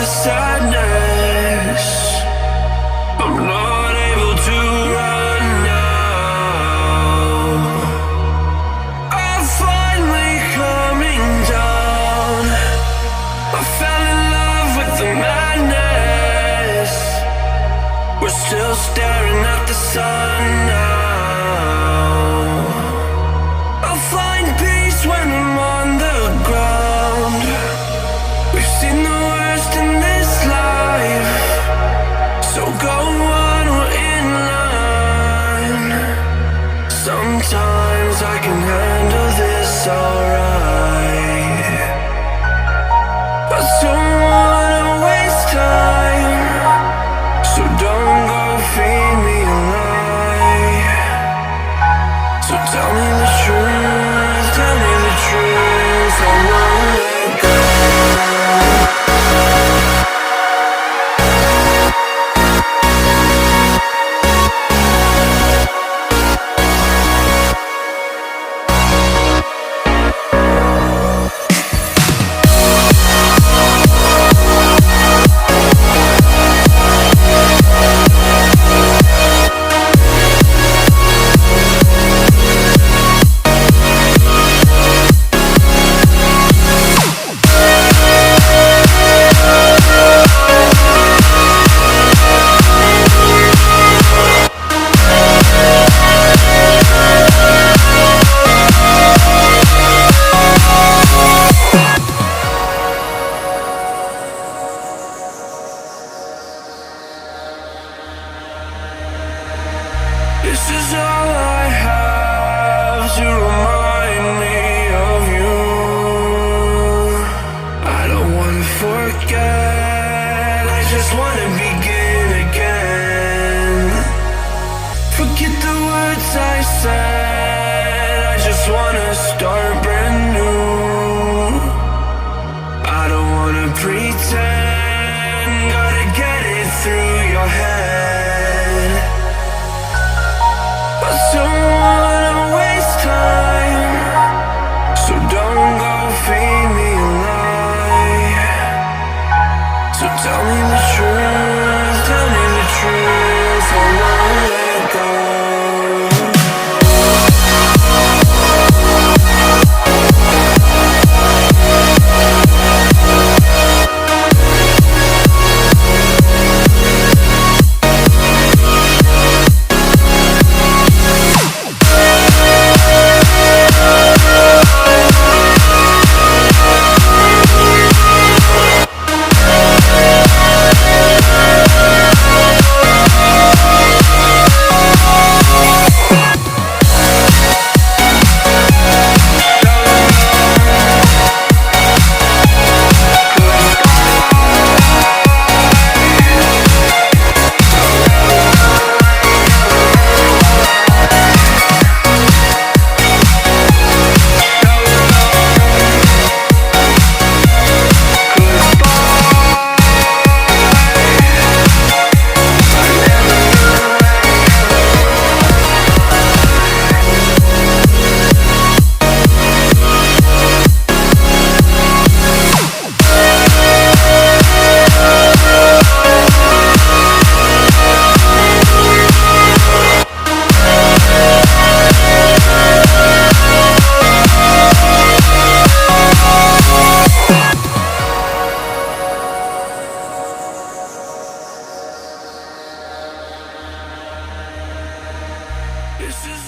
the sadness. I'm not able to run now. I'm finally coming down. I fell in love with the madness. We're still staring at the sun now. I'll find peace when I'm on the ground. We've seen the worst in this life, so go on, we're in line. Sometimes I can handle this alright. I don't wanna waste time, so don't go feed me a lie. So tell me the truth, tell me the truth, I won't let go. This is all I have to remind me of you. I don't wanna forget, I just wanna begin again. Forget the words I said, I just wanna start brand new. I don't wanna pretend, gotta get it through your head. I don't wanna waste time, so don't go feed me a lie. So tell me the truth, tell me the truth, I won't let go. This is